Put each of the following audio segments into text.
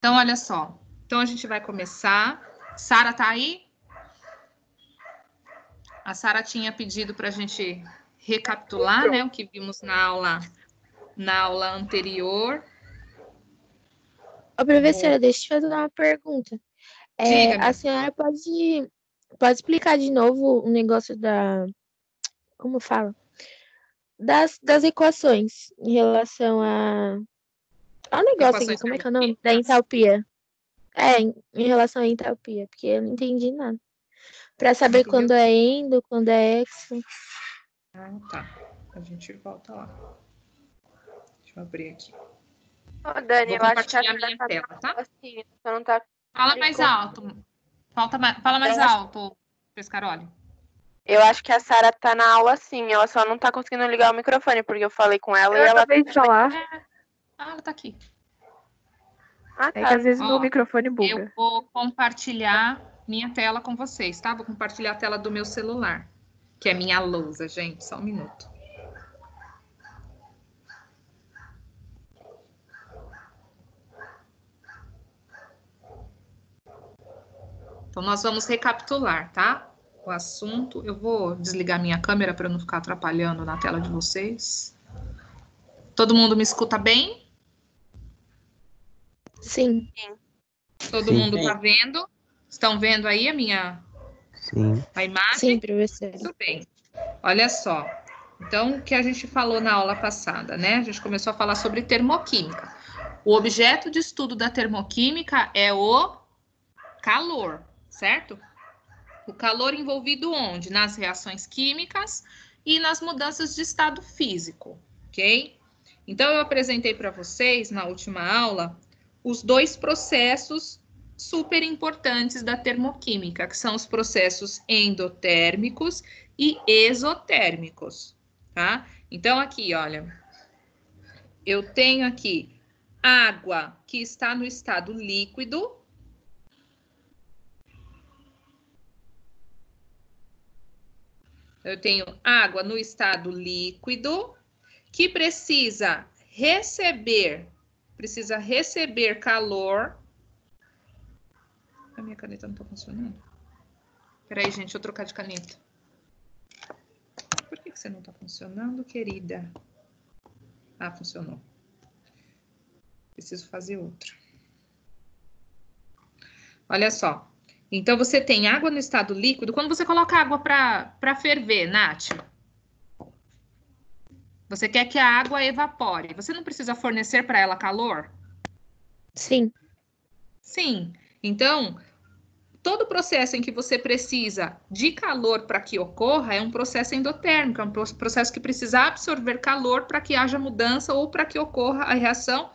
Então, olha só. Então, a gente vai começar. Sara tá aí? A Sara tinha pedido para a gente recapitular, né, o que vimos na aula anterior. Ô, professora, deixa eu te fazer uma pergunta. Diga-me. A senhora pode explicar de novo o negócio como fala? Das equações em relação ao negócio aqui, Equações como é que é o nome? Da termodinâmicas? entalpia. Em relação à entalpia, porque eu não entendi nada. Para saber Entendeu? quando é endo, quando é exo. Ah, tá. A gente volta lá. Deixa eu abrir aqui. Ô, Dani, Vou eu acho que a compartilhar minha tela, tá? assim, você não tá... Fala mais alto. Fala mais alto, Pescaroli. Eu acho que a Sara tá na aula sim, ela só não tá conseguindo ligar o microfone, porque eu falei com ela e ela... acabei de falar. Ela tá aqui. Ah, É tá. que às vezes Ó, meu microfone Eu buga. vou compartilhar minha tela com vocês, tá? Vou compartilhar a tela do meu celular, que é minha lousa, gente. Só um minuto. Então, nós vamos recapitular, tá? O assunto. Eu vou desligar minha câmera para não ficar atrapalhando na tela de vocês. Todo mundo me escuta bem? Sim. Todo mundo tá vendo? Estão vendo aí a a imagem? Sim, professora. Muito bem. Olha só. Então, o que a gente falou na aula passada, né? A gente começou a falar sobre termoquímica. O objeto de estudo da termoquímica é o calor, certo? O calor envolvido onde? Nas reações químicas e nas mudanças de estado físico, ok? Então, eu apresentei para vocês, na última aula, os dois processos super importantes da termoquímica, que são os processos endotérmicos e exotérmicos, tá? Então, aqui, olha, eu tenho aqui água que está no estado líquido. Eu tenho água no estado líquido que precisa receber calor. A minha caneta não tá funcionando? Peraí, gente, deixa eu trocar de caneta. Por que você não tá funcionando, querida? Ah, funcionou. Preciso fazer outra. Olha só. Então, você tem água no estado líquido. Quando você coloca água para ferver, Nath, você quer que a água evapore. Você não precisa fornecer para ela calor? Sim. Sim. Então, todo processo em que você precisa de calor para que ocorra é um processo endotérmico, é um processo que precisa absorver calor para que haja mudança ou para que ocorra a reação,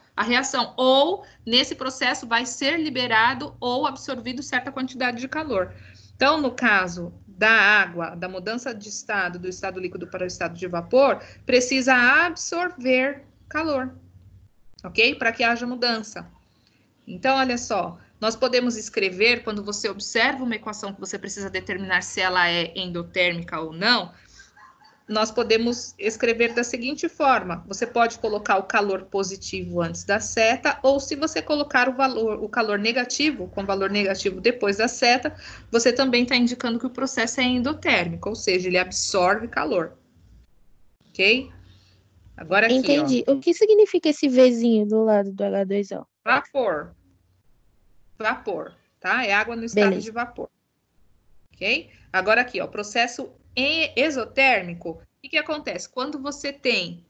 ou nesse processo vai ser liberado ou absorvido certa quantidade de calor. Então, no caso da água, da mudança de estado, do estado líquido para o estado de vapor, precisa absorver calor, ok? Para que haja mudança. Então, olha só, nós podemos escrever, quando você observa uma equação que você precisa determinar se ela é endotérmica ou não, nós podemos escrever da seguinte forma: você pode colocar o calor positivo antes da seta, ou se você colocar o calor negativo, com valor negativo depois da seta, você também está indicando que o processo é endotérmico, ou seja, ele absorve calor. Ok? Agora aqui, Entendi. O que significa esse Vzinho do lado do H2O? Vapor. Vapor, tá? É água no estado Beleza. de vapor. Ok? Agora aqui, ó, processo exotérmico. O que acontece? Quando você tem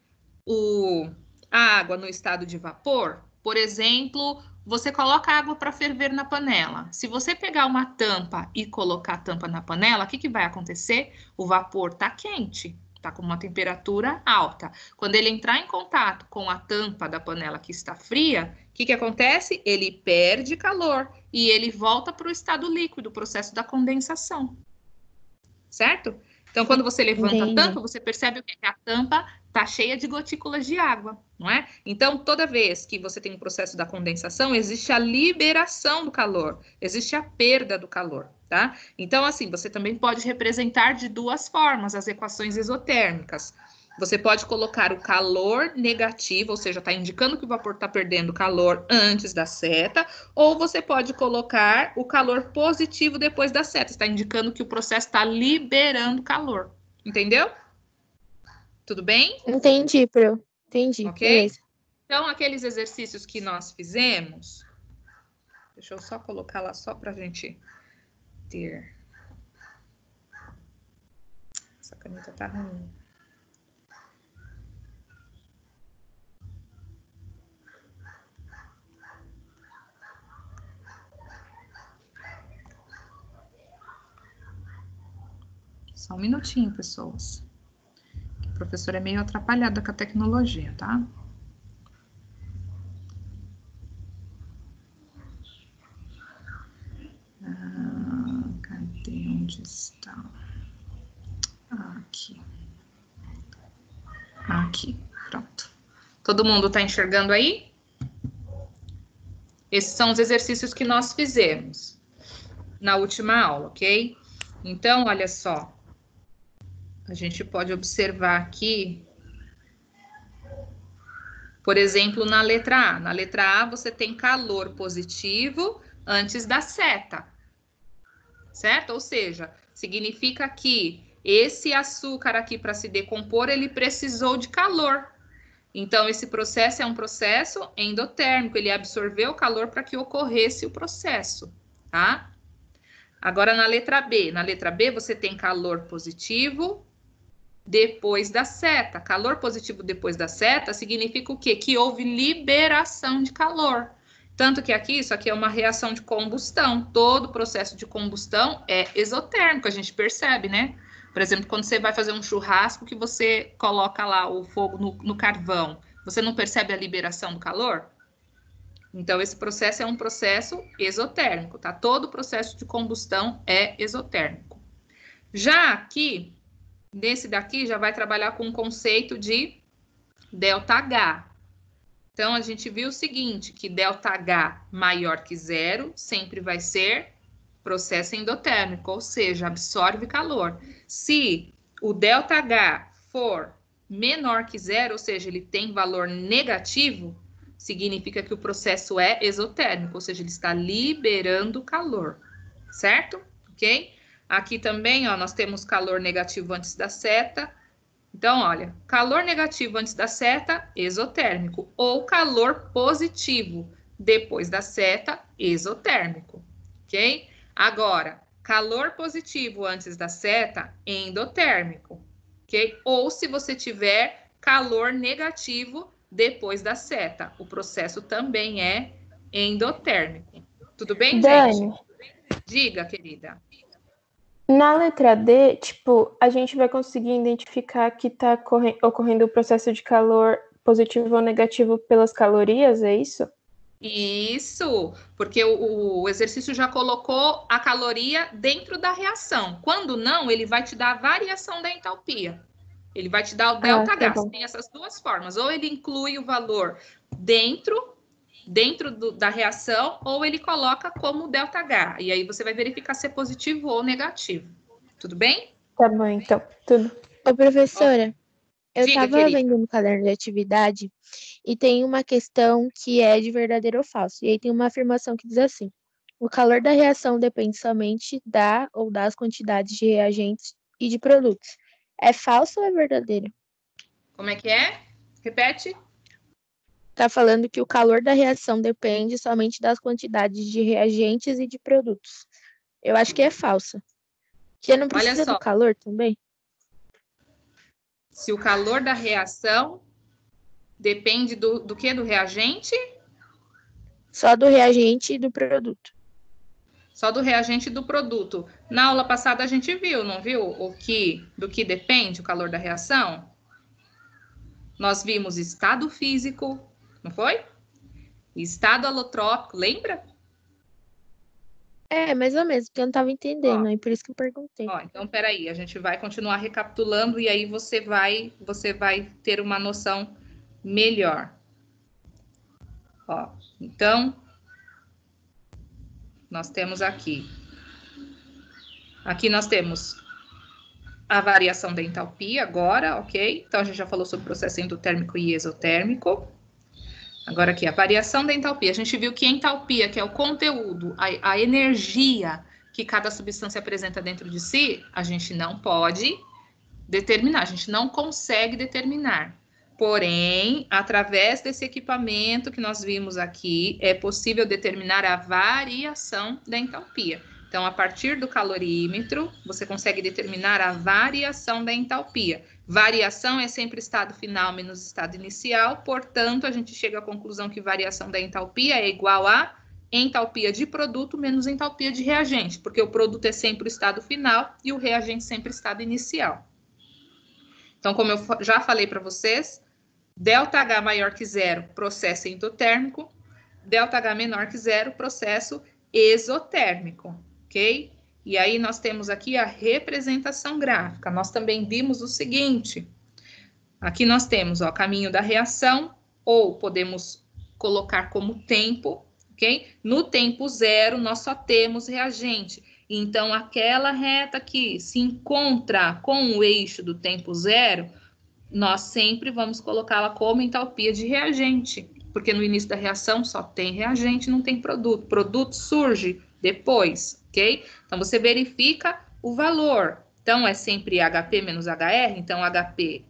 a água no estado de vapor, por exemplo, você coloca água para ferver na panela. Se você pegar uma tampa e colocar a tampa na panela, o que vai acontecer? O vapor está quente, está com uma temperatura alta. Quando ele entrar em contato com a tampa da panela que está fria, o que acontece? Ele perde calor e ele volta para o estado líquido, o processo da condensação. Certo? Então, quando você levanta a tampa, você percebe que a tampa está cheia de gotículas de água, não é? Então, toda vez que você tem um processo da condensação, existe a liberação do calor, existe a perda do calor, tá? Então, assim, você também pode representar de duas formas as equações exotérmicas. Você pode colocar o calor negativo, ou seja, está indicando que o vapor está perdendo calor antes da seta, ou você pode colocar o calor positivo depois da seta, está indicando que o processo está liberando calor. Entendeu? Tudo bem? Entendi, Pro. Entendi, Ok? beleza. Então, aqueles exercícios que nós fizemos, deixa eu só colocar lá só para a gente ter. Essa caneta tá ruim. Só um minutinho, pessoas. O professor é meio atrapalhado com a tecnologia, tá? Cadê? Onde está? Aqui. Aqui, pronto. Todo mundo tá enxergando aí? Esses são os exercícios que nós fizemos na última aula, ok? Então, olha só. A gente pode observar aqui, por exemplo, na letra A. Na letra A, você tem calor positivo antes da seta, certo? Ou seja, significa que esse açúcar aqui, para se decompor, ele precisou de calor. Então, esse processo é um processo endotérmico, ele absorveu o calor para que ocorresse o processo, tá? Agora, na letra B você tem calor positivo depois da seta. Calor positivo depois da seta significa o quê? Que houve liberação de calor. Tanto que aqui, isso aqui é uma reação de combustão. Todo processo de combustão é exotérmico, a gente percebe, né? Por exemplo, quando você vai fazer um churrasco que você coloca lá o fogo no carvão, você não percebe a liberação do calor? Então, esse processo é um processo exotérmico, tá? Todo processo de combustão é exotérmico. Já aqui, nesse daqui, já vai trabalhar com o conceito de ΔH. Então, a gente viu o seguinte, que ΔH maior que zero sempre vai ser processo endotérmico, ou seja, absorve calor. Se o ΔH for menor que zero, ou seja, ele tem valor negativo, significa que o processo é exotérmico, ou seja, ele está liberando calor, certo? Ok? Aqui também, ó, nós temos calor negativo antes da seta. Então, olha, calor negativo antes da seta, exotérmico, ou calor positivo depois da seta, exotérmico, ok? Agora, calor positivo antes da seta, endotérmico, ok? Ou se você tiver calor negativo depois da seta, o processo também é endotérmico. Tudo bem, Dani, gente? Diga, querida. na letra D, tipo, a gente vai conseguir identificar que está ocorrendo o processo de calor positivo ou negativo pelas calorias, é isso? Isso, porque o exercício já colocou a caloria dentro da reação. Quando não, ele vai te dar a variação da entalpia. Ele vai te dar o ΔH. Tá bom. Você tem essas duas formas. Ou ele inclui o valor dentro da reação, ou ele coloca como ΔH. E aí você vai verificar se é positivo ou negativo. Tudo bem? Tá bom, então. Tudo. Ô, professora, eu Diga, estava querida. vendo no caderno de atividade e tem uma questão que é de verdadeiro ou falso. E aí tem uma afirmação que diz assim: o calor da reação depende somente da ou das quantidades de reagentes e de produtos. É falso ou é verdadeiro? Como é que é? Repete. Está falando que o calor da reação depende somente das quantidades de reagentes e de produtos. Eu acho que é falso. Que não Olha precisa do só. calor também? Se o calor da reação depende do que? Do reagente? Só do reagente e do produto. Só do reagente e do produto. Na aula passada a gente viu, não viu? Do que depende o calor da reação? Nós vimos estado físico, não foi? Estado alotrópico, lembra? É, mais ou menos, porque eu não estava entendendo, aí por isso que eu perguntei. Então peraí, a gente vai continuar recapitulando e aí você vai ter uma noção melhor. Ó, então, nós temos aqui. Aqui nós temos a variação da entalpia agora, ok? Então, a gente já falou sobre o processo endotérmico e exotérmico. Agora aqui, a variação da entalpia. A gente viu que entalpia, que é o conteúdo, a energia que cada substância apresenta dentro de si, a gente não pode determinar, a gente não consegue determinar. Porém, através desse equipamento que nós vimos aqui, é possível determinar a variação da entalpia. Então, a partir do calorímetro, você consegue determinar a variação da entalpia. Variação é sempre estado final menos estado inicial, portanto, a gente chega à conclusão que variação da entalpia é igual a entalpia de produto menos entalpia de reagente, porque o produto é sempre o estado final e o reagente sempre o estado inicial. Então, como eu já falei para vocês, ΔH maior que zero, processo endotérmico, ΔH menor que zero, processo exotérmico, ok? E aí nós temos aqui a representação gráfica. Nós também vimos o seguinte, aqui nós temos o caminho da reação, ou podemos colocar como tempo, ok? No tempo zero, nós só temos reagente. Então, aquela reta que se encontra com o eixo do tempo zero, nós sempre vamos colocá-la como entalpia de reagente, porque no início da reação só tem reagente, não tem produto. Produto surge depois, ok? Então, você verifica o valor. Então, é sempre HP menos HR, então HP,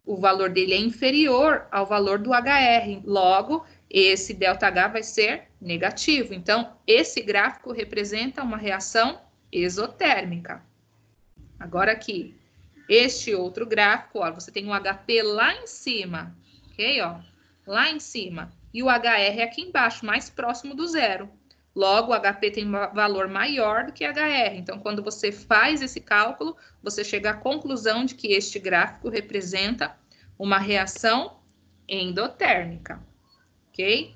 o valor dele é inferior ao valor do HR. Logo, esse ΔH vai ser negativo. Então, esse gráfico representa uma reação exotérmica. Agora aqui, este outro gráfico, ó, você tem um HP lá em cima, ok? Ó, lá em cima. E o HR aqui embaixo, mais próximo do zero. Logo, o HP tem um valor maior do que HR. Então, quando você faz esse cálculo, você chega à conclusão de que este gráfico representa uma reação endotérmica, ok?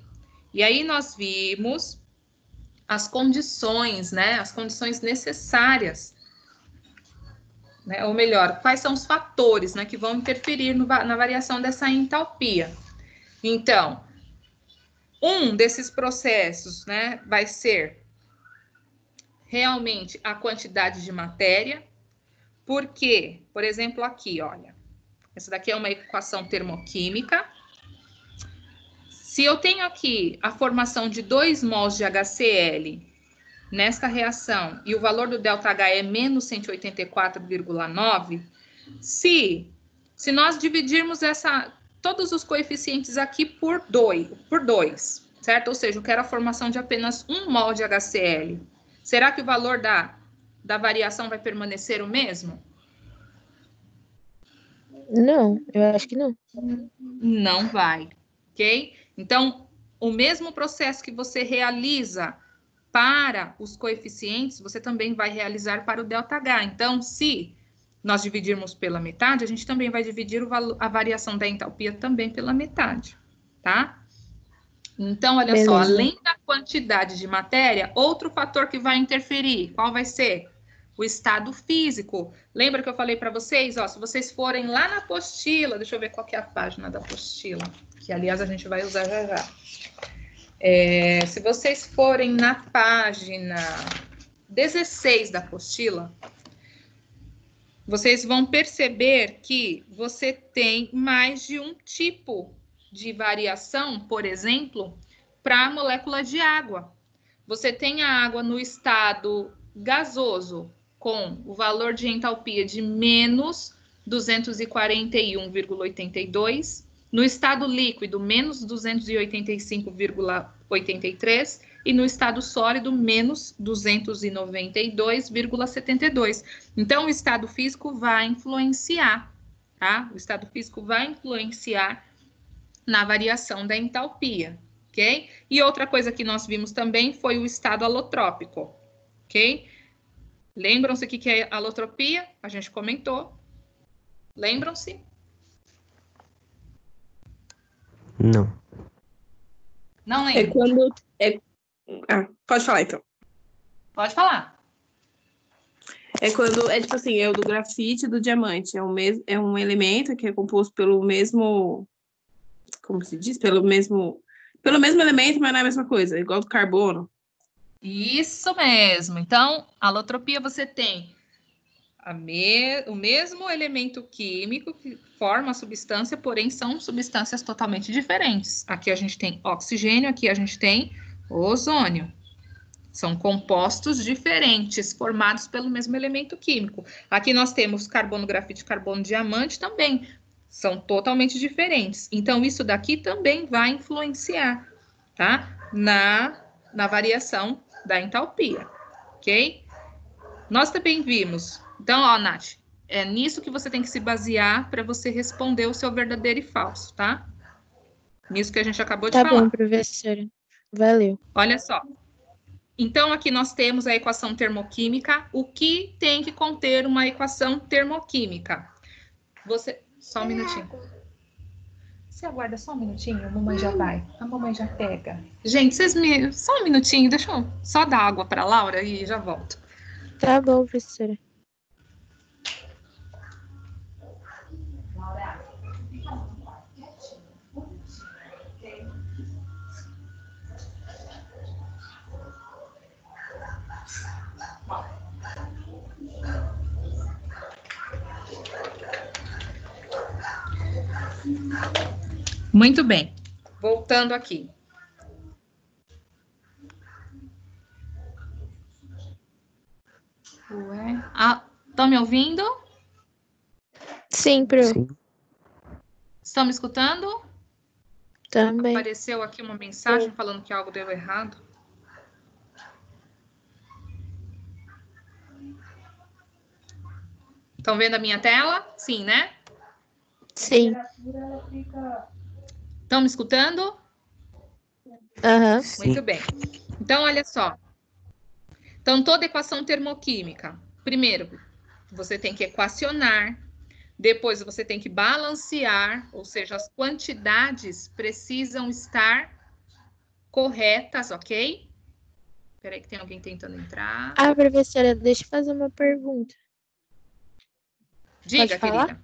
E aí nós vimos as condições, né? As condições necessárias, né? Ou melhor, quais são os fatores, né, que vão interferir na variação dessa entalpia. Então, um desses processos, né, vai ser realmente a quantidade de matéria, porque, por exemplo, aqui, olha, essa daqui é uma equação termoquímica. Se eu tenho aqui a formação de 2 mols de HCl nesta reação e o valor do ΔH é menos 184,9, se nós dividirmos todos os coeficientes aqui por 2, certo? Ou seja, eu quero a formação de apenas 1 mol de HCl. Será que o valor da variação vai permanecer o mesmo? Não, eu acho que não. Não vai, ok? Então, o mesmo processo que você realiza para os coeficientes, você também vai realizar para o ΔH. Então, se nós dividirmos pela metade, a gente também vai dividir a variação da entalpia também pela metade, tá? Então, olha só, além da quantidade de matéria, outro fator que vai interferir, qual vai ser? O estado físico. Lembra que eu falei para vocês, ó, se vocês forem lá na apostila, deixa eu ver qual que é a página da apostila, que aliás a gente vai usar já já. Se vocês forem na página 16 da apostila, vocês vão perceber que você tem mais de um tipo de variação, por exemplo, para a molécula de água. Você tem a água no estado gasoso, com o valor de entalpia de menos 241,82, no estado líquido, menos 285,83, e no estado sólido, menos 292,72. Então, o estado físico vai influenciar, tá? O estado físico vai influenciar na variação da entalpia, ok? E outra coisa que nós vimos também foi o estado alotrópico, ok? Lembram-se o que é alotropia? A gente comentou. Lembram-se? Não. Não lembro. É quando... pode falar, então. Pode falar. É quando... É tipo assim, é o do grafite e do diamante. É um elemento que é composto pelo mesmo... Como se diz? Pelo mesmo elemento, mas não é a mesma coisa. Igual do carbono. Isso mesmo. Então, alotropia você tem O mesmo elemento químico que forma a substância, porém são substâncias totalmente diferentes. Aqui a gente tem oxigênio, aqui a gente tem ozônio. São compostos diferentes, formados pelo mesmo elemento químico. Aqui nós temos carbono, grafite, carbono, diamante também. São totalmente diferentes. Então, isso daqui também vai influenciar, tá? Na variação da entalpia, ok? Nós também vimos. Então, ó, Nath, é nisso que você tem que se basear para você responder o seu verdadeiro e falso, tá? Nisso que a gente acabou de Tá falar. bom, professora. Valeu. Olha só. Então, aqui nós temos a equação termoquímica. O que tem que conter uma equação termoquímica? Só um minutinho. Você aguarda só um minutinho, a mamãe já vai. A mamãe já pega. Gente, só um minutinho, deixa eu só dar água para Laura e já volto. Tá bom, professora. Muito bem. Voltando aqui. Estão me ouvindo? Sim, Pro. Sim. Estão me escutando? Também. Apareceu aqui uma mensagem falando que algo deu errado. Estão vendo a minha tela? Sim, né? Sim. Estão me escutando? Aham. Muito bem. Então, olha só. Então, toda equação termoquímica. Primeiro, você tem que equacionar. Depois, você tem que balancear. Ou seja, as quantidades precisam estar corretas, ok? Espera aí que tem alguém tentando entrar. Ah, professora, deixa eu fazer uma pergunta. Diga, Pode falar? querida.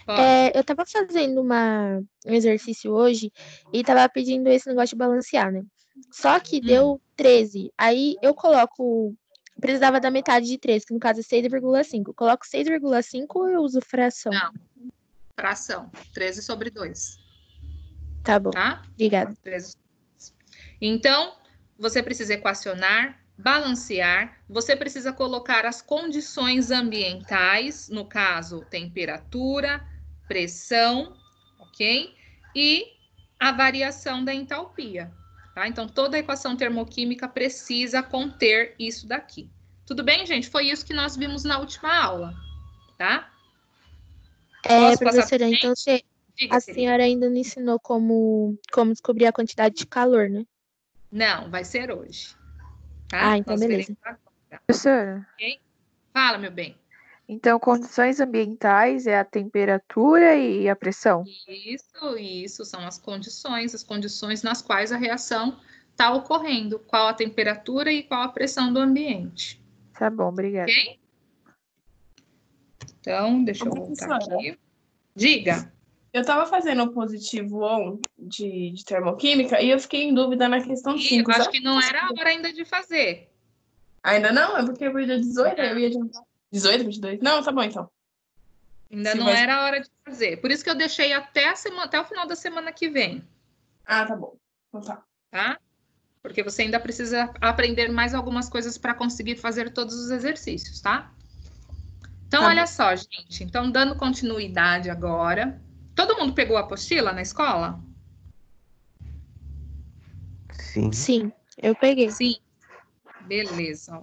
Pode. Eu tava fazendo um exercício hoje e tava pedindo esse negócio de balancear, né? Só que deu 13. Aí eu coloco. Precisava da metade de 13, que no caso é 6,5. Coloco 6,5 ou eu uso fração? Não. Fração. 13 sobre 2. Tá bom. Tá? Obrigada. 13. Então, você precisa equacionar, balancear, você precisa colocar as condições ambientais, no caso, temperatura, pressão, ok? E a variação da entalpia, tá? Então, toda a equação termoquímica precisa conter isso daqui. Tudo bem, gente? Foi isso que nós vimos na última aula, tá? Posso passar Professora, pra então frente? Diga, a querida. senhora ainda não ensinou como descobrir a quantidade de calor, né? Não, vai ser hoje. Tá? Ah, então Nós beleza. veremos agora. Professora, Ok? Fala, meu bem. então condições ambientais é a temperatura e a pressão? Isso são as condições nas quais a reação está ocorrendo, qual a temperatura e qual a pressão do ambiente. Tá bom, obrigada. Ok? Então, deixa eu voltar aqui. Diga. Eu estava fazendo o positivo on de termoquímica e eu fiquei em dúvida na questão 5. Eu acho que não era a hora ainda de fazer. Ainda não? É porque eu ia dia 18, eu ia adiantar. 18, 22? Não, tá bom então. Ainda não era a hora de fazer. Por isso que eu deixei até o final da semana que vem. Ah, tá bom. Então tá. Tá? Porque você ainda precisa aprender mais algumas coisas para conseguir fazer todos os exercícios, tá? Então, Tá olha bom. só, gente. Então, dando continuidade agora. Todo mundo pegou a apostila na escola? Sim. Sim, eu peguei. Sim. Beleza.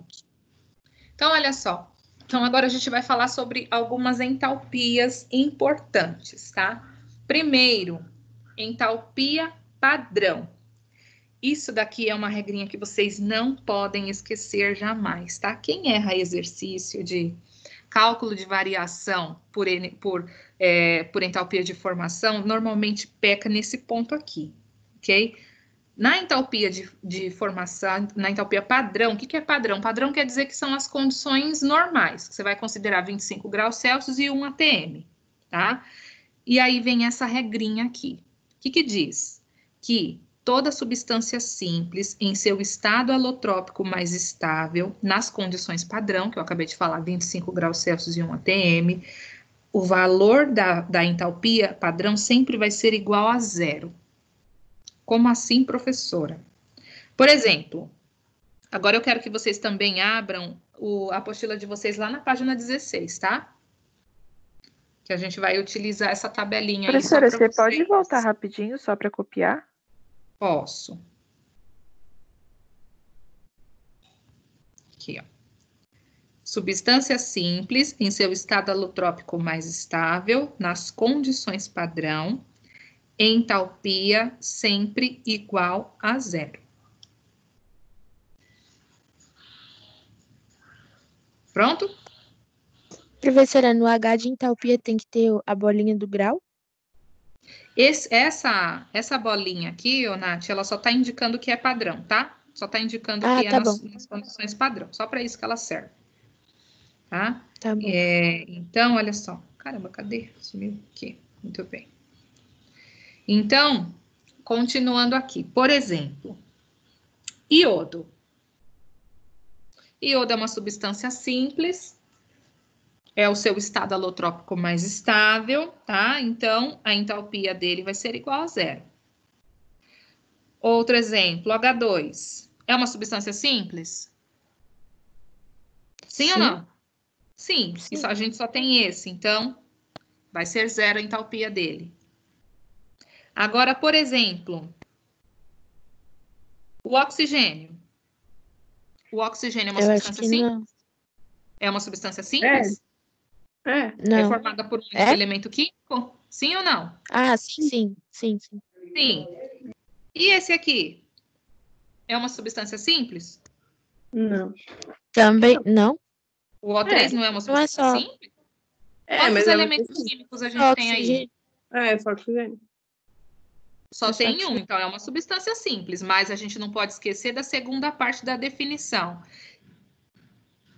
Então, olha só. Então, agora a gente vai falar sobre algumas entalpias importantes, tá? Primeiro, entalpia padrão. Isso daqui é uma regrinha que vocês não podem esquecer jamais, tá? Quem erra exercício de cálculo de variação por entalpia de formação, normalmente peca nesse ponto aqui, ok? Na entalpia de formação, na entalpia padrão, o que é padrão? Padrão quer dizer que são as condições normais, que você vai considerar 25 graus Celsius e 1 atm, tá? E aí vem essa regrinha aqui. O que diz? Que toda substância simples em seu estado alotrópico mais estável, nas condições padrão, que eu acabei de falar, 25 graus Celsius e 1 atm, o valor da entalpia padrão sempre vai ser igual a zero. Como assim, professora? Por exemplo, agora eu quero que vocês também abram a apostila de vocês lá na página 16, tá? Que a gente vai utilizar essa tabelinha aí só Professora, para você vocês. pode voltar rapidinho só para copiar? Posso. Aqui, ó. Substância simples em seu estado alotrópico mais estável, nas condições padrão, entalpia sempre igual a zero. Pronto? Professora, no H de entalpia tem que ter a bolinha do grau? Essa bolinha aqui, ô Nath, ela só está indicando que é padrão, tá? Só está indicando que é tá bom. nas condições padrão. Só para isso que ela serve. Tá? Tá bom. Então, olha só. Caramba, cadê? Sumiu aqui. Muito bem. Então, continuando aqui. Por exemplo, iodo. Iodo é uma substância simples. É o seu estado alotrópico mais estável, tá? Então, a entalpia dele vai ser igual a zero. Outro exemplo, H2. É uma substância simples? Sim ou não? Sim. Isso, a gente só tem esse, então vai ser zero a entalpia dele. Agora, por exemplo, o oxigênio. O oxigênio é uma Eu acho substância que simples? não. É uma substância simples? É. Não. É formada por um elemento químico? Sim ou não? Ah, sim. Sim. E esse aqui? É uma substância simples? Não. Também, não? O O3 não é uma Não é substância só simples? É, Quantos mas ela elementos químicos a gente tem aí? oxigênio. É só oxigênio. Só É só tem um, oxigênio. então é uma substância simples, mas a gente não pode esquecer da segunda parte da definição.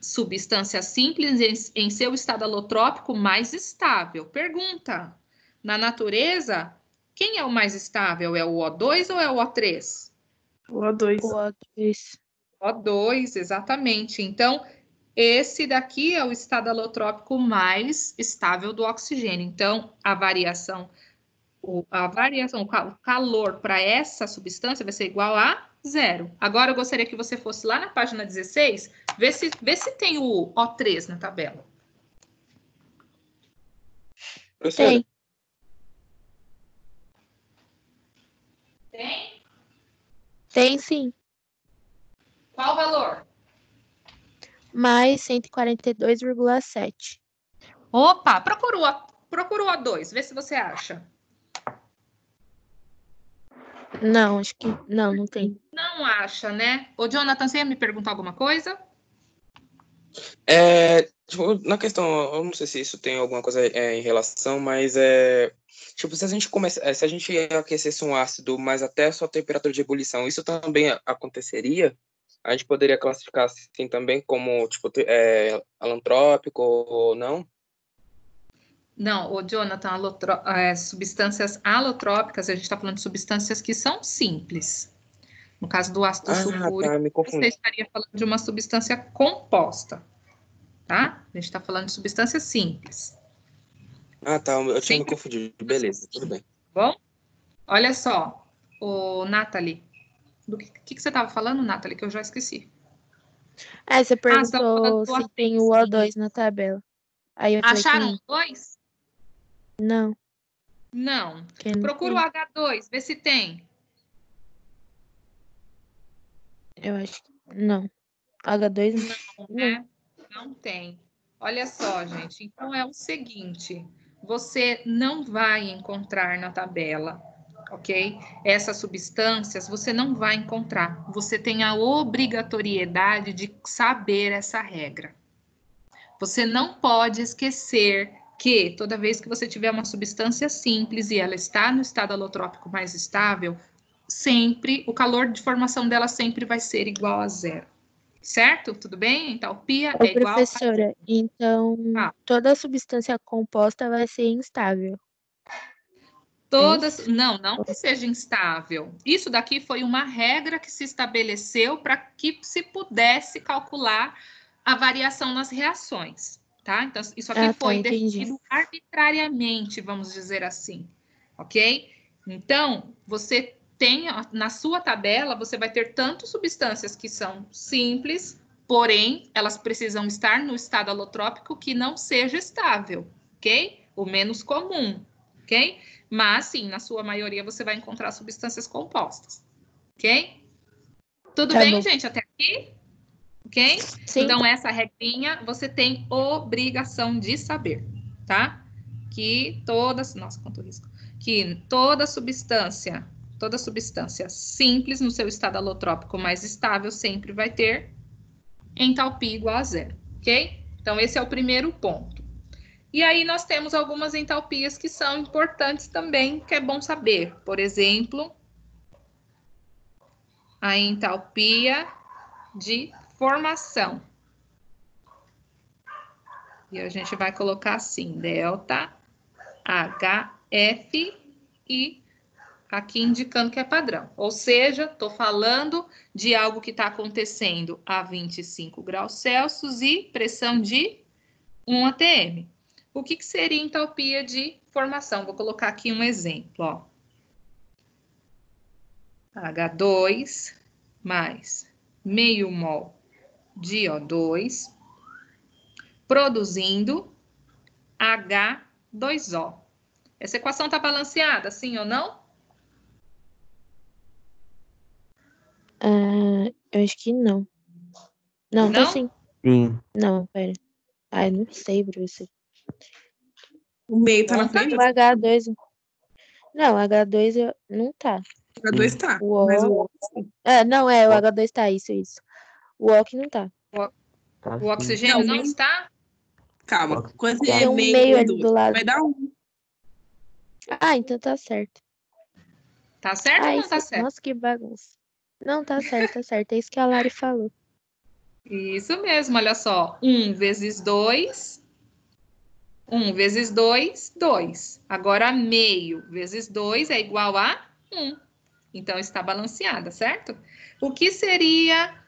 Substância simples em seu estado alotrópico mais estável. Pergunta: na natureza, quem é o mais estável? É o O2 ou é o O3? O O2. O O2. O2, exatamente. Então, esse daqui é o estado alotrópico mais estável do oxigênio. Então, a variação, o calor para essa substância vai ser igual a zero. Agora, eu gostaria que você fosse lá na página 16, vê se tem o O3 na tabela. Tem. Tem? Tem sim. Qual o valor? Mais 142,7. Opa, procura o O2, vê se você acha. Não, acho que não tem. Não acha, né? Ô, Jonathan, você ia me perguntar alguma coisa? Tipo, na questão, eu não sei se isso tem alguma coisa em relação, mas tipo, se a gente aquecesse um ácido, mas até a sua temperatura de ebulição, isso também aconteceria? A gente poderia classificar assim também como, tipo, alantrópico ou não? Não, o Jonathan, substâncias alotrópicas, a gente está falando de substâncias que são simples. No caso do ácido sulfúrico, Tá, me você confundi. estaria falando de uma substância composta, tá? A gente está falando de substância simples. Tá, eu tinha me Sempre confundido. Beleza, tudo bem. bom? Olha só, o Nathalie, do que você estava falando, Nathalie, que eu já esqueci. Você você estava falando perguntou do se tem O3. o O2 na tabela. Aí eu falei que Acharam dois? não. Não. Que não Procura o tem. H2, vê se tem. Eu acho que não. H2 Não, não. né? Não tem. Olha só, gente. Então é o seguinte: você não vai encontrar na tabela, ok? Essas substâncias você não vai encontrar. Você tem a obrigatoriedade de saber essa regra. Você não pode esquecer que toda vez que você tiver uma substância simples e ela está no estado alotrópico mais estável, sempre o calor de formação dela sempre vai ser igual a zero. Certo? Tudo bem? Entalpia Ô, é igual a professora, então Ah. toda substância composta vai ser instável. Todas, não que seja instável. Isso daqui foi uma regra que se estabeleceu para que se pudesse calcular a variação nas reações, tá? Então, isso aqui foi definido arbitrariamente, vamos dizer assim, ok? Então, você tem, na sua tabela, você vai ter tanto substâncias que são simples, porém, elas precisam estar no estado alotrópico que não seja estável, ok? O menos comum, ok? Mas, sim, na sua maioria, você vai encontrar substâncias compostas, ok? Tudo bem, gente, até aqui? Ok? Sim. Então, essa regrinha você tem obrigação de saber, tá? Que todas... Nossa, quanto risco. Que toda substância simples no seu estado alotrópico mais estável sempre vai ter entalpia igual a zero, ok? Então, esse é o primeiro ponto. E aí, nós temos algumas entalpias que são importantes também, que é bom saber. Por exemplo, a entalpia de formação. E a gente vai colocar assim, delta HF e aqui indicando que é padrão. Ou seja, estou falando de algo que está acontecendo a 25 graus Celsius e pressão de 1 atm. O que seria entalpia de formação? Vou colocar aqui um exemplo, ó. H2 mais meio mol de O2 produzindo H2O. Essa equação está balanceada, sim ou não? Eu acho que não. Não, tá sim. Sim. Não, pera. Ai, não sei, Bruce. O meio tá Não na tá. frente? O H2... Não, o H2 não tá. O H2 tá, O mas O... o sim. não, o H2 tá, isso. O O que não tá. Tá, O oxigênio não está? Calma. Quando você Tem é um meio meio e ali dois, do lado. vai dar 1. Ah, então tá certo. Tá certo ou não tá isso... certo? Nossa, que bagunça. Não, tá certo, tá certo. É isso que a Lari falou. Isso mesmo, olha só. 1 vezes 2. 1 vezes 2, 2. Agora, meio vezes 2 é igual a 1. Então, está balanceada, certo? O que seria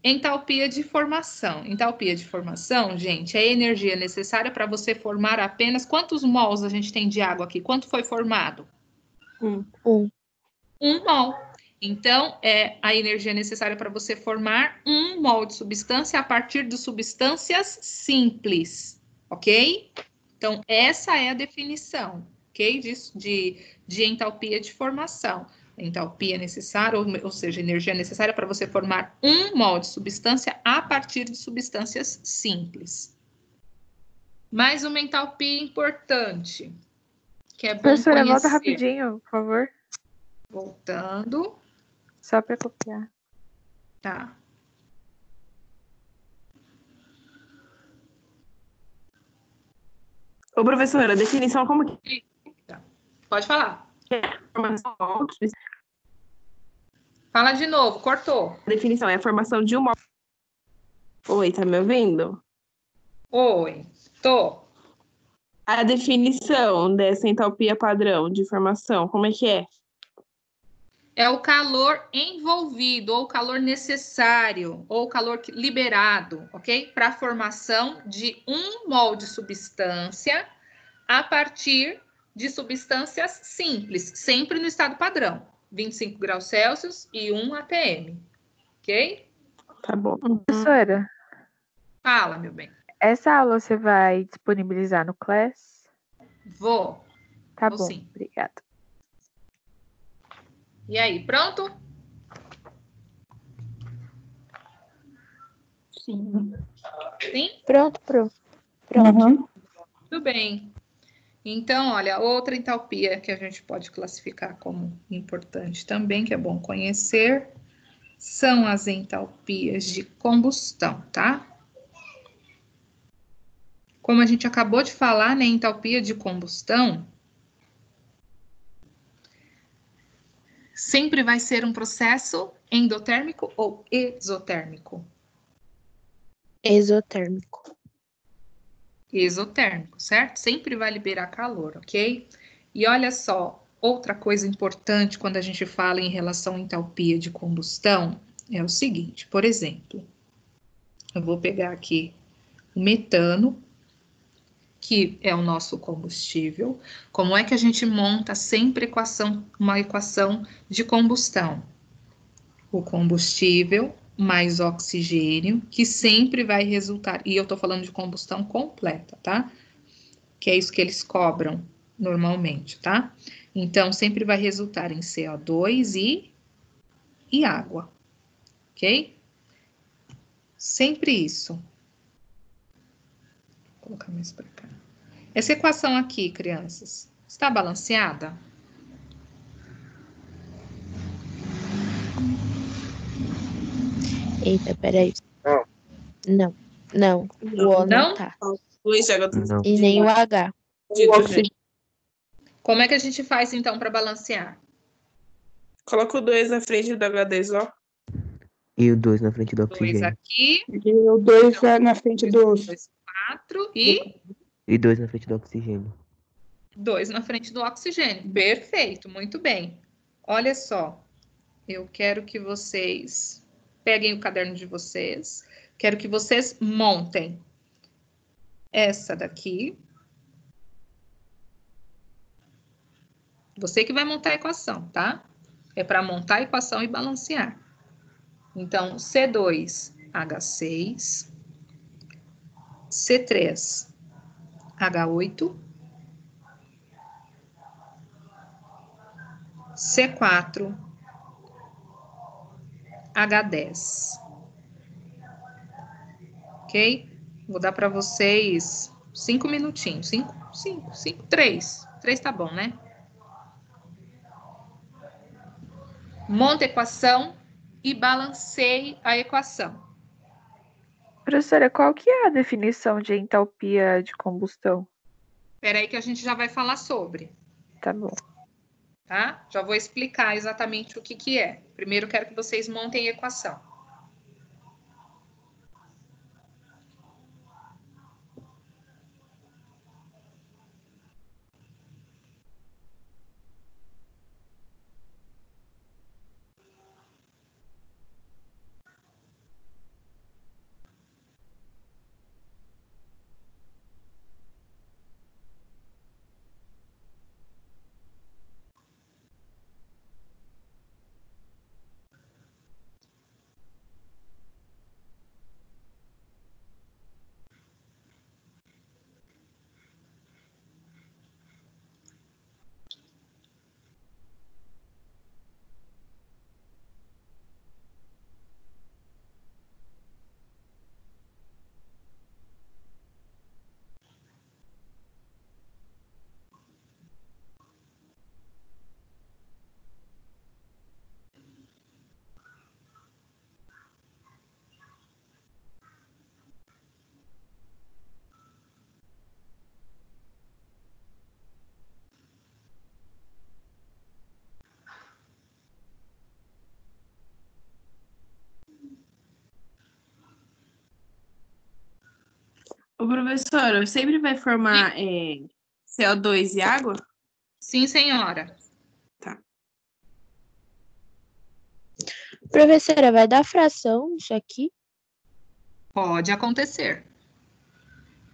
entalpia de formação? Entalpia de formação, gente, é a energia necessária para você formar apenas... Quantos mols a gente tem de água aqui? Quanto foi formado? 1. 1 mol. Então, é a energia necessária para você formar 1 mol de substância a partir de substâncias simples, ok? Então, essa é a definição, ok? De entalpia de formação. Entalpia necessária, ou seja, energia necessária para você formar 1 mol de substância a partir de substâncias simples. Mais uma entalpia importante, que é bom Professora, conhecer. volta rapidinho, por favor. Voltando. Só para copiar. Tá. Ô, professora, a definição como que Pode falar. é a formação? Fala de novo, cortou. A definição é a formação de um mol. Oi, tá me ouvindo? Oi, tô. A definição dessa entalpia padrão de formação, como é que é? É o calor envolvido, ou o calor necessário, ou o calor liberado, ok? Para a formação de 1 mol de substância a partir de substâncias simples, sempre no estado padrão, 25 graus Celsius e 1 atm, ok? Tá bom. Professora, Fala, meu bem. essa aula você vai disponibilizar no Class? Vou. Tá Vou bom, sim. obrigada. E aí, pronto? Sim. Sim? Pronto. Uhum. Tudo bem. Então, olha, outra entalpia que a gente pode classificar como importante também, que é bom conhecer, são as entalpias de combustão, tá? Como a gente acabou de falar, né, entalpia de combustão sempre vai ser um processo endotérmico ou exotérmico? Exotérmico. Exotérmico, certo? Sempre vai liberar calor, ok? E olha só, outra coisa importante quando a gente fala em relação à entalpia de combustão é o seguinte, por exemplo, eu vou pegar aqui o metano, que é o nosso combustível. Como é que a gente monta sempre uma equação de combustão? O combustível mais oxigênio, que sempre vai resultar, e eu tô falando de combustão completa, tá? Que é isso que eles cobram normalmente, tá? Então, sempre vai resultar em CO2 e água, ok? Sempre isso. Vou colocar mais para cá. Essa equação aqui, crianças, está balanceada? Eita, peraí. Não. Não. O O não tá. 2 de água Não. E nem o H. de hidrogênio. Como é que a gente faz, então, para balancear? Coloca o 2 na frente do H2O. E o 2 na frente do 2 oxigênio. aqui, E o 2 é na frente dos. 2, 4 e E 2 na frente do oxigênio. 2 na frente do oxigênio. Perfeito, muito bem. Olha só, eu quero que vocês peguem o caderno de vocês, quero que vocês montem essa daqui. Você que vai montar a equação, tá? É para montar a equação e balancear. Então, C2H6, C3H8, C4H10. Ok? Vou dar para vocês 5 minutinhos. 5, 3. 3 tá bom, né? Monta a equação e balanceie a equação. Professora, qual que é a definição de entalpia de combustão? Espera aí que a gente já vai falar sobre, Tá bom. tá? Já vou explicar exatamente o que que é. Primeiro quero que vocês montem a equação. O professor sempre vai formar CO2 e água? Sim, senhora. Professora, vai dar fração isso aqui? Pode acontecer.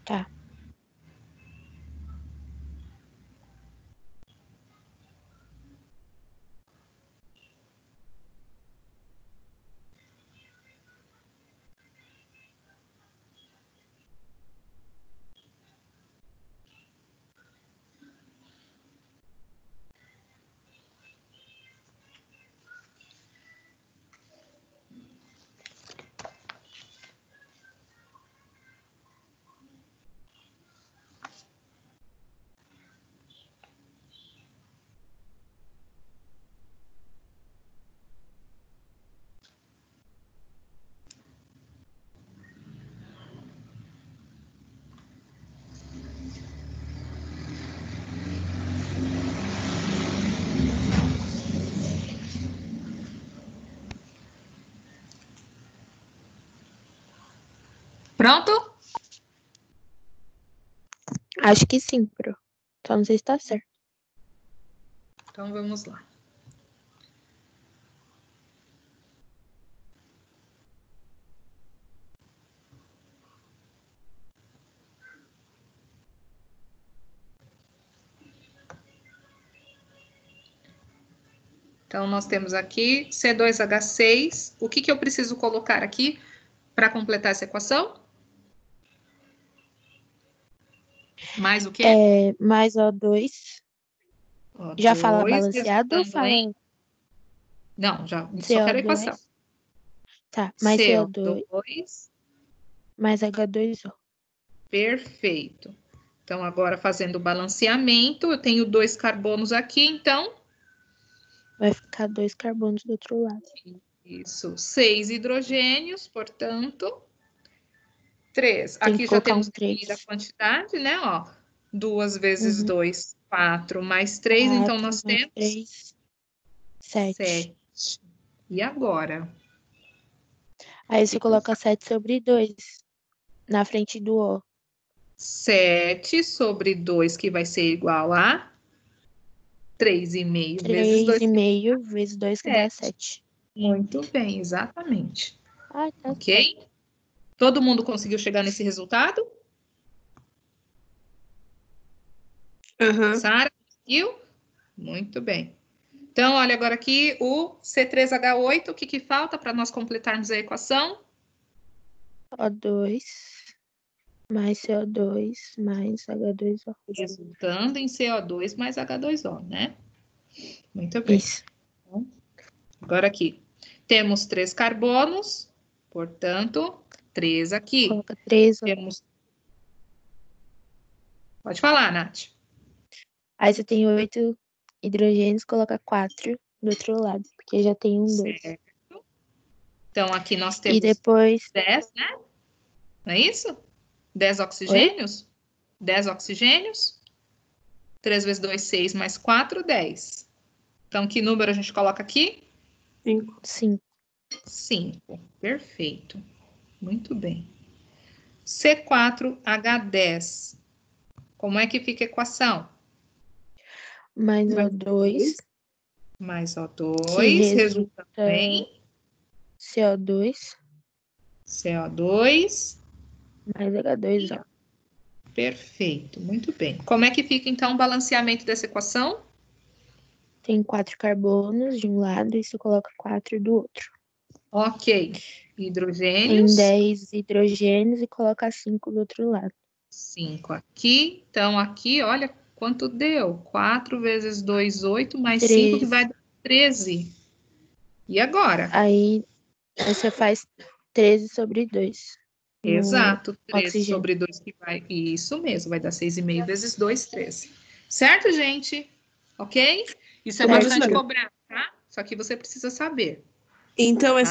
Tá. Pronto? Acho que sim, pro. Só não sei se tá certo. Então, vamos lá. Então, nós temos aqui C2H6. O que eu preciso colocar aqui para completar essa equação? Mais o quê? Mais O2. Já fala balanceado ou fala Não, já só quero a equação. CO2? Tá, mais CO2 CO2 mais H2O. Perfeito. Então, agora fazendo o balanceamento, eu tenho 2 carbonos aqui, então... Vai ficar 2 carbonos do outro lado. Isso, 6 hidrogênios, portanto, 3. Tem Aqui que já colocar temos um 3. definida a quantidade, né? Ó, 2 vezes 2, 4, mais 3, então nós temos 3, 7. E agora? Aí você coloca 7 sobre 2 na frente do O. 7 sobre 2, que vai ser igual a 3,5 vezes 2. 3,5 vezes 2, que dá 7. Muito bem, exatamente. Ah, tá ok? certo. Todo mundo conseguiu chegar nesse resultado? Sara, conseguiu? Muito bem. Então, olha agora aqui o C3H8, o que falta para nós completarmos a equação? O2 mais CO2 mais H2O. Resultando em CO2 mais H2O, né? Muito bem. Isso. Então, agora aqui, temos 3 carbonos, portanto, 3 aqui. Coloca 3. Temos... Pode falar, Nath. Aí você tem 8 hidrogênios, coloca 4 do outro lado, porque já tem 2. Certo. Então, aqui nós temos E depois 10, né? Não é isso? 10 oxigênios? Oi? 10 oxigênios. 3 vezes 2, 6, mais 4, 10. Então, que número a gente coloca aqui? 5. 5. Perfeito. Muito bem. C4H10. Como é que fica a equação? Mais O2. Mais O2. Resulta em CO2. CO2. Mais H2O. Perfeito. Muito bem. Como é que fica, então, o balanceamento dessa equação? Tem 4 carbonos de um lado e você coloca 4 do outro. Ok. Hidrogênios. Tem 10 hidrogênios e coloca 5 do outro lado. 5 aqui. Então, aqui, olha quanto deu. 4 vezes 2, 8, mais 13. 5, que vai dar 13. E agora? Aí você faz 13 sobre 2. Exato. 13 oxigênio. sobre 2 que vai... Isso mesmo, vai dar 6,5 vezes 2, 13. Certo, gente? Ok? Isso é bastante cobrado, tá? Só que você precisa saber. Então, é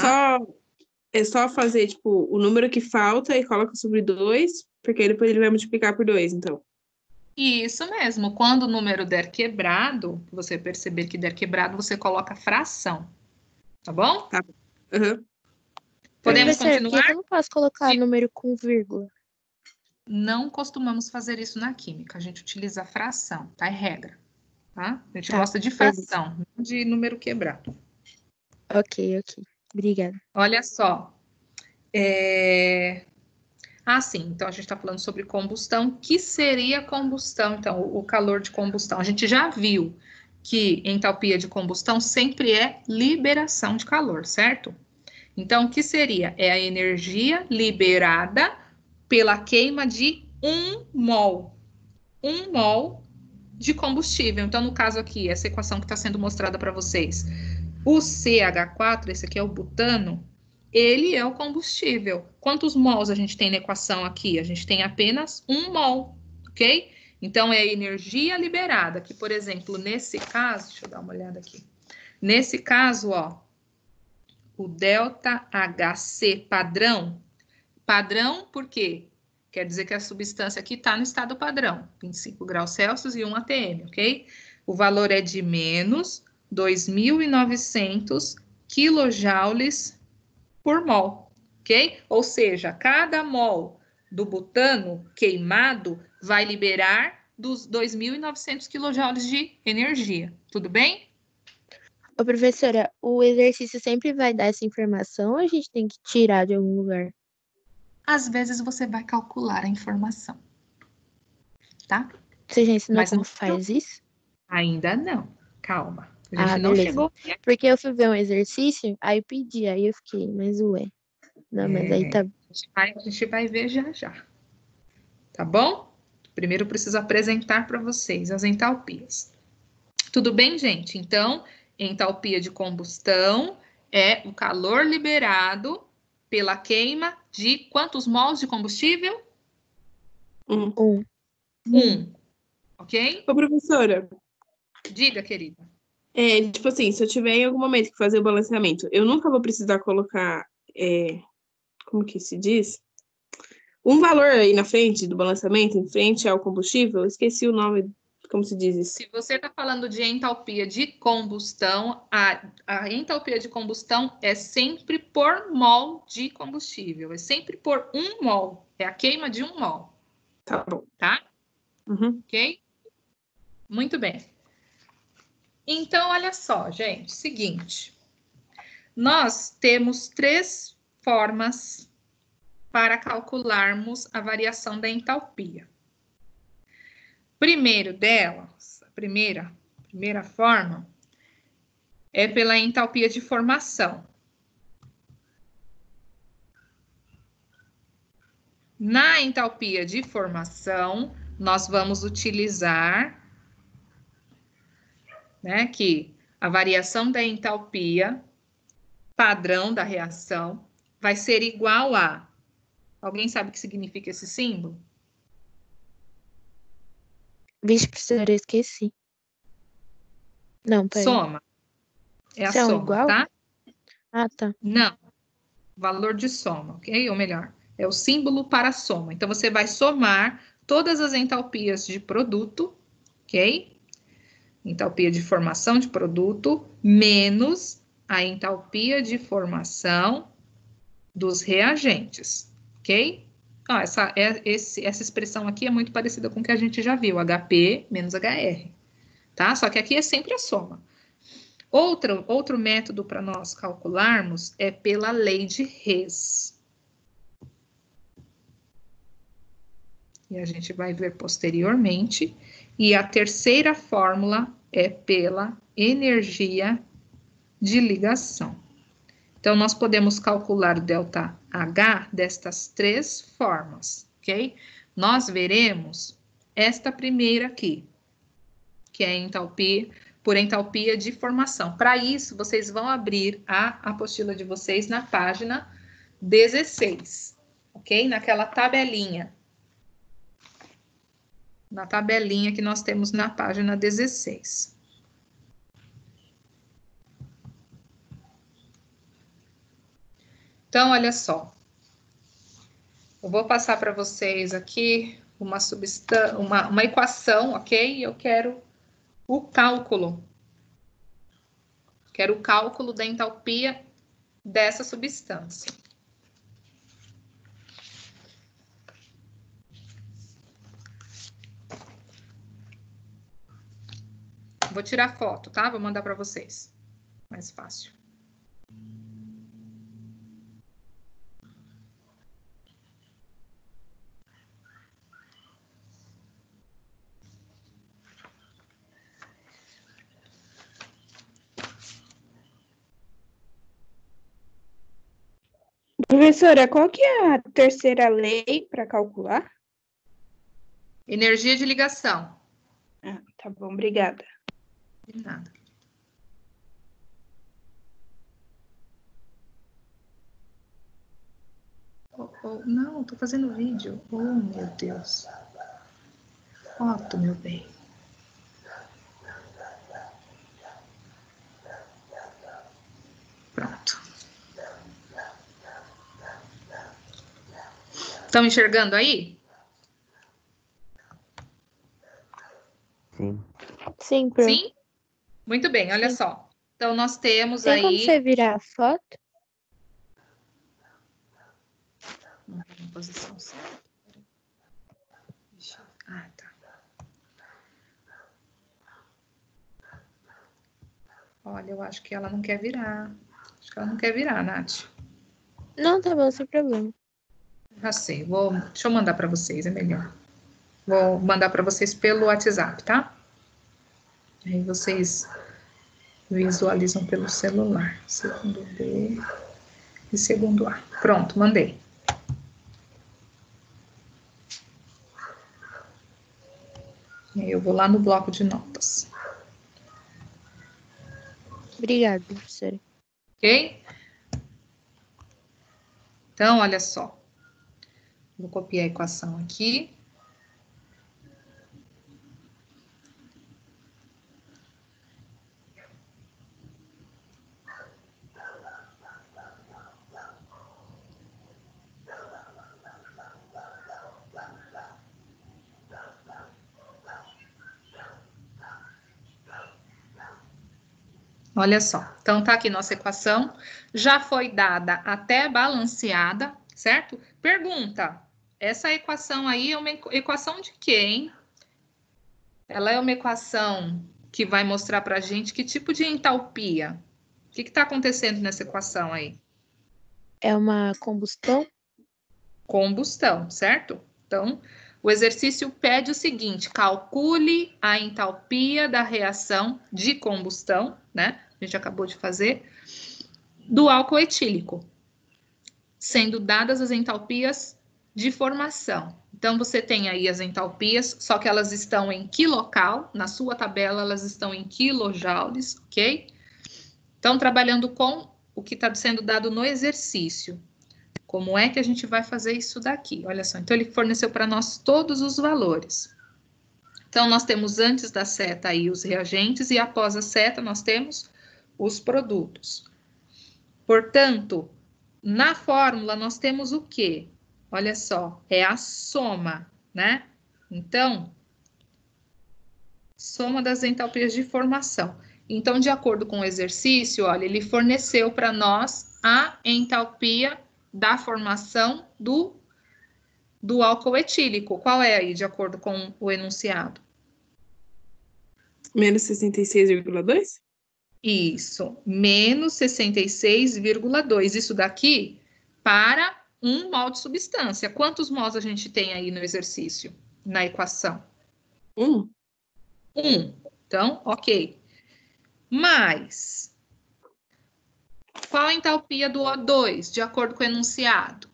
só fazer, tipo, o número que falta e coloca sobre 2, porque aí depois ele vai multiplicar por 2, então. Isso mesmo. Quando o número der quebrado, você perceber que der quebrado, você coloca fração. Tá bom? Tá. Uhum. Podemos Professor, continuar? por que eu não posso colocar número com vírgula? Não costumamos fazer isso na química. A gente utiliza fração, tá? É regra. Tá? A gente gosta de fração, não de número quebrado. Ok. Obrigada. Olha só. Sim. Então, a gente está falando sobre combustão. O que seria combustão? Então, o calor de combustão. A gente já viu que entalpia de combustão sempre é liberação de calor, certo? Então, o que seria? É a energia liberada pela queima de 1 mol. 1 mol de combustível. Então, no caso aqui, essa equação que está sendo mostrada para vocês, o CH4, esse aqui é o butano, ele é o combustível. Quantos mols a gente tem na equação aqui? A gente tem apenas 1 mol, ok? Então, é a energia liberada, que, por exemplo, nesse caso, deixa eu dar uma olhada aqui. Nesse caso, ó, o ΔHC padrão por quê? Quer dizer que a substância aqui está no estado padrão, 25 graus Celsius e 1 atm, ok? O valor é de menos 2.900 quilojoules por mol, ok? Ou seja, cada mol do butano queimado vai liberar dos 2.900 quilojoules de energia. Tudo bem? Ô, professora, o exercício sempre vai dar essa informação ou a gente tem que tirar de algum lugar? Às vezes você vai calcular a informação, tá? Você já ensinou Mas como não- faz isso? Ainda não. Calma. A Ah, gente não beleza. chegou. Porque eu fui ver um exercício, aí eu pedi, aí eu fiquei, mas ué. Não, mas aí tá. A gente vai ver já já. Tá bom? Primeiro eu preciso apresentar para vocês as entalpias. Tudo bem, gente? Então, entalpia de combustão é o calor liberado pela queima de quantos mols de combustível? Um. 1. Ok? Ô, professora, Diga, querida. tipo assim, se eu tiver em algum momento que fazer o balanceamento, eu nunca vou precisar colocar, como que se diz? Um valor aí na frente do balanceamento, em frente ao combustível, eu esqueci o nome, como se diz isso. Se você está falando de entalpia de combustão, a entalpia de combustão é sempre por mol de combustível, é sempre por 1 mol, é a queima de 1 mol, Tá bom. tá? Uhum. Ok? Muito bem. Então, olha só, gente, seguinte. Nós temos 3 formas para calcularmos a variação da entalpia. Primeiro delas, a primeira forma é pela entalpia de formação. Na entalpia de formação, nós vamos utilizar, né, que a variação da entalpia padrão da reação vai ser igual a... Alguém sabe o que significa esse símbolo? Vixe, professora, eu esqueci. Não, peraí. Soma. É a São soma, igual? tá? Ah, tá. Não. Valor de soma, ok? Ou melhor, é o símbolo para soma. Então, você vai somar todas as entalpias de produto, ok? Entalpia de formação de produto, menos a entalpia de formação dos reagentes, ok? Ó, essa expressão aqui é muito parecida com o que a gente já viu, HP menos HR, tá? Só que aqui é sempre a soma. Outro método para nós calcularmos é pela lei de Hess. E a gente vai ver posteriormente. E a terceira fórmula é pela energia de ligação. Então, nós podemos calcular o ΔH destas 3 formas, ok? Nós veremos esta primeira aqui, que é entalpia, por entalpia de formação. Para isso, vocês vão abrir a apostila de vocês na página 16, ok? Naquela tabelinha. Na tabelinha que nós temos na página 16. Então, olha só. Eu vou passar para vocês aqui uma equação, ok? Eu quero o cálculo. Quero o cálculo da entalpia dessa substância. Vou tirar foto, tá? Vou mandar para vocês. Mais fácil. Professora, qual que é a terceira lei para calcular? Energia de ligação. Ah, tá bom, obrigada. De nada. Não, tô fazendo vídeo. Oh, meu Deus. Foto, meu bem. Pronto. Estão enxergando aí? Sim. Sim, Pro. Sim? Muito bem, olha Sim. só. Então, nós temos Tem como aí... você virar a foto? Não tá na posição certa. Ah, tá. Olha, eu acho que ela não quer virar. Acho que ela não quer virar, Nath. Não, tá bom, sem problema. Já sei. Deixa eu mandar para vocês, é melhor. Vou mandar para vocês pelo WhatsApp, tá? Aí vocês visualizam pelo celular. Segundo B e segundo A. Pronto, mandei. E aí eu vou lá no bloco de notas. Obrigada, professora. Ok? Então, olha só. Vou copiar a equação aqui. Olha só, então tá aqui nossa equação, já foi dada até balanceada, certo? Pergunta, essa equação aí é uma equação de quê, hein? Ela é uma equação que vai mostrar pra gente que tipo de entalpia. O que está acontecendo nessa equação aí? É uma combustão? Combustão, certo? Então, o exercício pede o seguinte, calcule a entalpia da reação de combustão, né? A gente acabou de fazer, do álcool etílico, sendo dadas as entalpias de formação. Então, você tem aí as entalpias, só que elas estão em quilocal, na sua tabela elas estão em quilojoules, ok? Então, trabalhando com o que está sendo dado no exercício. Como é que a gente vai fazer isso daqui? Olha só, então ele forneceu para nós todos os valores. Então, nós temos antes da seta aí os reagentes e após a seta nós temos os produtos. Portanto, na fórmula nós temos o quê? Olha só, é a soma, né? Então, soma das entalpias de formação. Então, de acordo com o exercício, olha, ele forneceu para nós a entalpia da formação do álcool etílico. Qual é aí, de acordo com o enunciado? Menos 66,2? Isso, menos 66,2. Isso daqui para 1 mol de substância. Quantos mols a gente tem aí no exercício, na equação? 1. 1. Então, ok. Mas, qual a entalpia do O2, de acordo com o enunciado?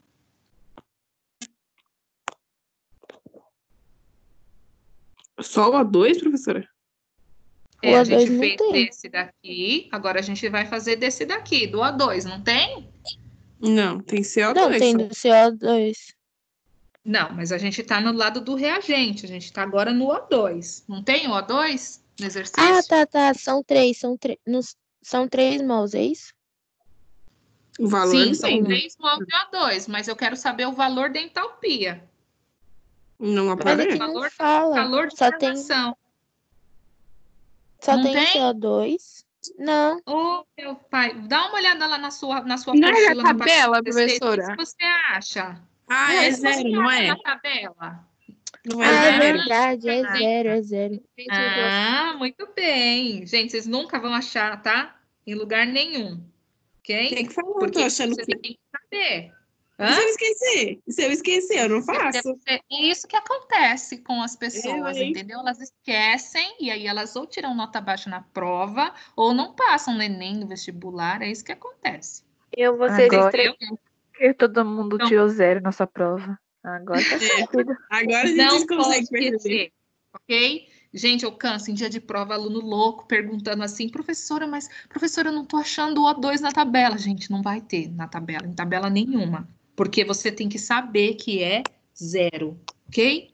Só o A2, professora? É, a O gente O2 não fez tem. desse daqui, agora a gente vai fazer desse daqui, do O2, não tem? Não, tem CO2 Não, tem só. do CO2. Não, mas a gente está no lado do reagente, a gente está agora no O2. Não tem o O2 no exercício? Ah, tá. São três. São 3 mols, é isso? O valor Sim, não são tem, né? 3 mols de O2, mas eu quero saber o valor da entalpia. Não Mas aparece. aqui não fala. Calor de Só tem formação. Não tem? CO2. Não. Ô, meu pai, dá uma olhada lá na sua Não é apostila, na na página tabela, 16, o que professora? você acha? Ah, Vê é se você zero, não acha é? na tabela. Não Ah, é é zero? verdade. É zero, é zero. Ah, muito bem. Gente, vocês nunca vão achar, tá? Em lugar nenhum, ok? Tem que falar, Porque tô achando você que... tem que saber. E se eu Hã? esquecer? E se eu esquecer, eu não faço. É isso que acontece com as pessoas, hein? entendeu? Elas esquecem e aí elas ou tiram nota baixa na prova ou não passam no Enem, no vestibular. É isso que acontece. Eu vou ser Agora Entendeu? que todo mundo Então, tirou 0 na sua prova. Agora tá sentido. Agora a não gente pode consegue perceber. esquecer, ok? Gente, eu canso em dia de prova, aluno louco perguntando assim, professora, mas professora, eu não tô achando o O2 na tabela. Gente, não vai ter na tabela, em tabela nenhuma, porque você tem que saber que é 0, ok?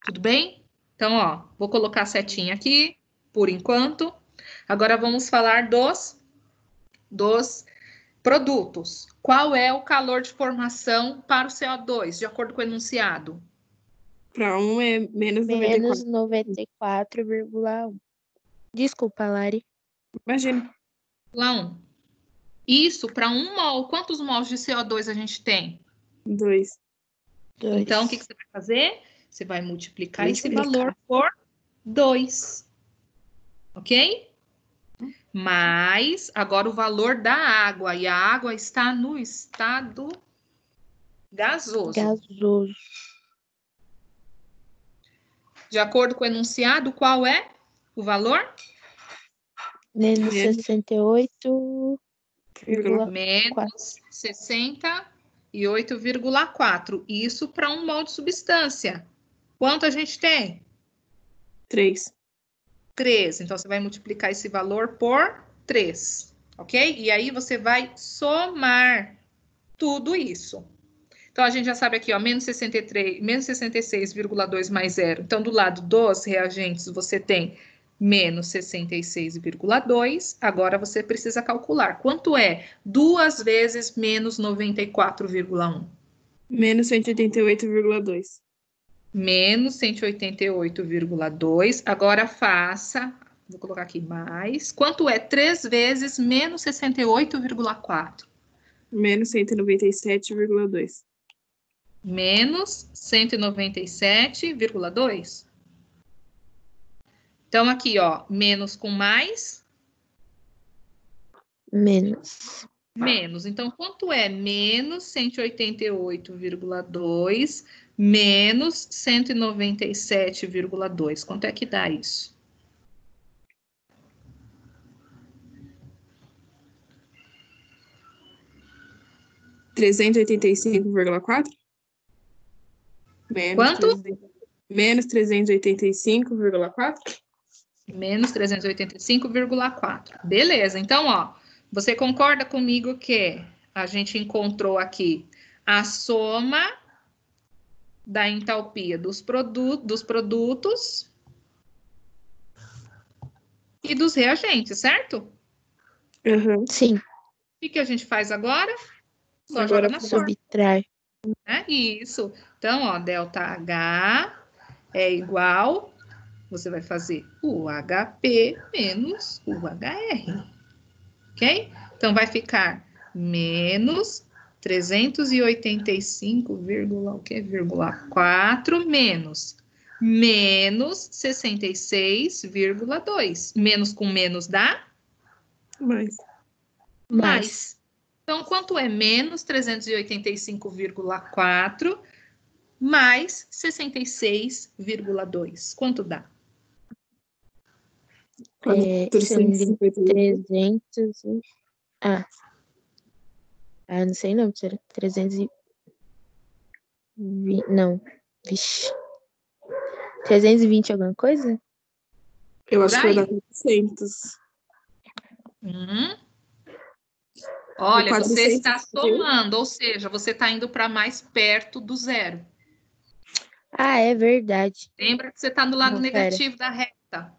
Tudo bem? Então, ó, vou colocar a setinha aqui, por enquanto. Agora vamos falar dos produtos. Qual é o calor de formação para o CO2, de acordo com o enunciado? Para um é menos Menos 94. 94,1. Desculpa, Lari. Imagina. Lá 1. Isso para 1 mol. Quantos mols de CO2 a gente tem? 2. 2. Então, o que você vai fazer? Você vai multiplicar esse Multiplicar. valor por 2. Ok? mais agora o valor da água, e a água está no estado gasoso. Gasoso. De acordo com o enunciado, qual é o valor? Menos 68,4. Menos 68,4. Isso para um mol de substância. Quanto a gente tem? 3. 3. Então, você vai multiplicar esse valor por 3, ok? E aí, você vai somar tudo isso. Então, a gente já sabe aqui, ó, menos 66,2 mais 0. Então, do lado dos reagentes, você tem menos 66,2. Agora, você precisa calcular. Quanto é 2 vezes menos 94,1? Menos 188,2. Menos 188,2. Agora, faça... Vou colocar aqui mais. Quanto é 3 vezes menos 68,4? Menos 197,2. Menos 197,2. Então, aqui, ó, menos com mais, Menos. menos. Então, quanto é menos 188,2 menos 197,2? Quanto é que dá isso? $385,4? Quanto? Menos 385,4? Menos 385,4. Beleza, então, ó, você concorda comigo que a gente encontrou aqui a soma da entalpia dos produtos e dos reagentes, certo? Uhum. Sim. O que a gente faz agora? Só Agora joga na fórmula, Subtrai. né? Isso. Então, ó, delta H é igual, você vai fazer o HP menos o HR, ok? Então, vai ficar menos 385,4 menos 66,2. Menos com menos dá? Mais. Então, quanto é menos 385,4 mais 66,2? Quanto dá? Sendo 350. 300. Não sei não, 320. Não, vixe. 320 alguma coisa? Eu acho Por que vai aí. dar 400. Olha, você 400, está somando, ou seja, você está indo para mais perto do zero. É verdade. Lembra que você está no lado Não, negativo da reta.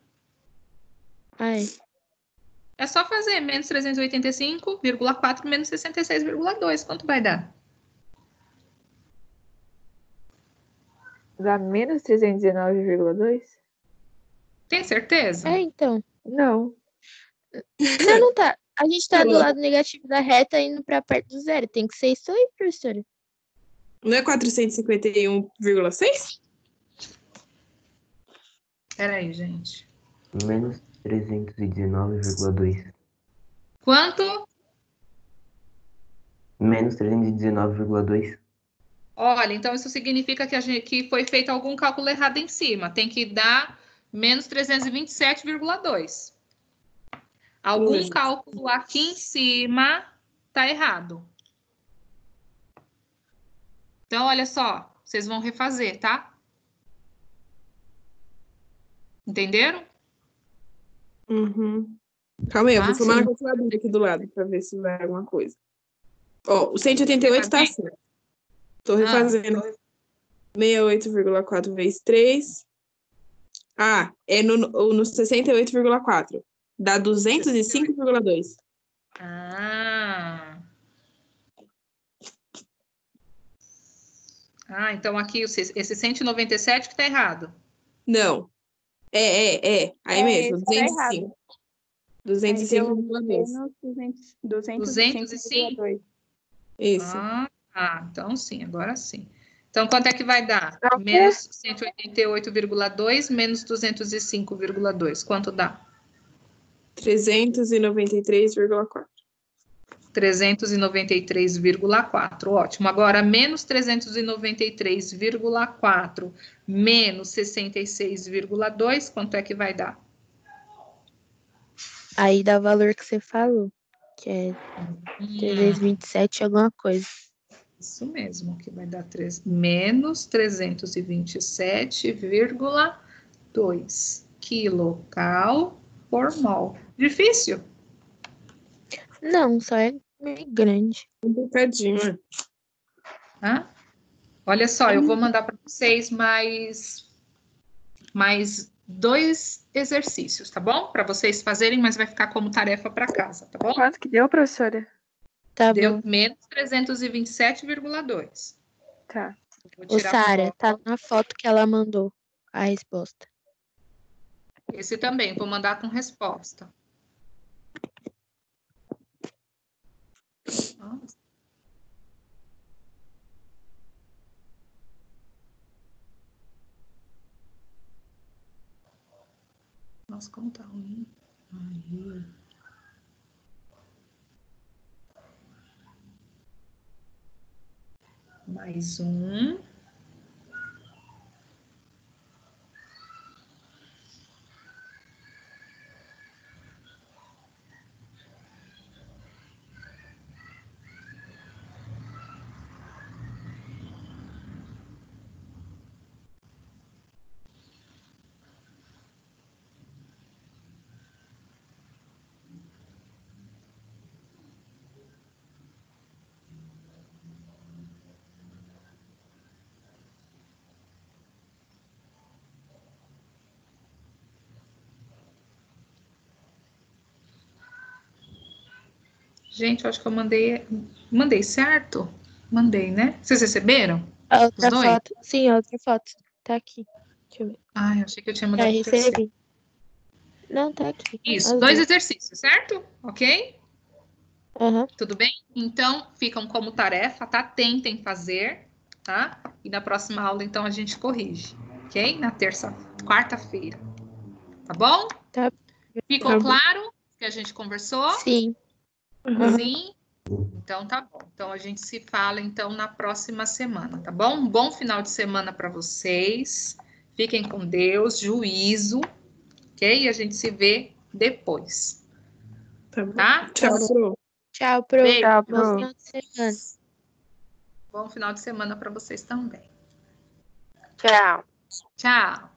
É. É só fazer menos 385,4 menos 66,2. Quanto vai dar? Dá menos 319,2? Tem certeza? Então. Não. Você não tá. A gente tá do lado negativo da reta indo pra perto do zero. Tem que ser isso aí, professora. Não é 451,6? Peraí, gente. Menos 319,2. Quanto? Menos 319,2. Olha, então isso significa que foi feito algum cálculo errado em cima. Tem que dar menos 327,2. Algum cálculo aqui em cima tá errado. Então, olha só, vocês vão refazer, tá? Entenderam? Uhum. Calma aí, eu vou somar sim. na calculadora aqui do lado para ver se vai alguma coisa. Ó, o 188 tá certo. Tô refazendo. 68,4 vezes 3. É no 68,4. Dá 205,2. Então aqui esse 197 que tá errado. Não. Aí mesmo, esse tá 205. 205,2. 205? Isso. Então sim, agora sim. Então, quanto é que vai dar? Não, Menos 188,2 menos 205,2. Quanto dá? 393,4. 393,4, ótimo. Agora, menos 393,4 menos 66,2, quanto é que vai dar? Aí dá o valor que você falou, que é 327 alguma coisa. Isso mesmo, que vai dar menos 327,2 quilocal por mol. Difícil? Não, só é meio grande. Um bocadinho, né? Tá? Olha só, eu vou mandar para vocês mais 2 exercícios, tá bom? Para vocês fazerem, mas vai ficar como tarefa para casa, tá bom? Quanto que deu, professora? Tá Deu bom. menos 327,2. Tá. Vou Ô, tirar Sara, foto. tá na foto que ela mandou a resposta. Esse também, vou mandar com resposta. Nossa. Nossa, como tá ruim. Aí. Mais um. Gente, eu acho que eu mandei certo? Mandei, né? Vocês receberam? A Os outra dois? foto. Sim, a outra foto. Tá aqui. Deixa eu ver. Ai, eu achei que eu tinha Já mandado o terceiro. recebi. Não, tá aqui. Isso, As 2 duas. exercícios, certo? Ok? Aham. Tudo bem? Então, ficam como tarefa, tá? Tentem fazer, tá? E na próxima aula, então, a gente corrige, ok? Na quarta-feira, tá bom? Tá. Ficou claro que a gente conversou? Sim. Aham. Sim? Então, tá bom. Então, a gente se fala, então, na próxima semana, tá bom? Um bom final de semana para vocês. Fiquem com Deus, juízo, ok? E a gente se vê depois, Tá bom. tá? Tchau, Pro. Tchau, Pro. Beijo. Tchau, Bom Pro. final de semana. Bom final de semana para vocês também. Tchau. Tchau.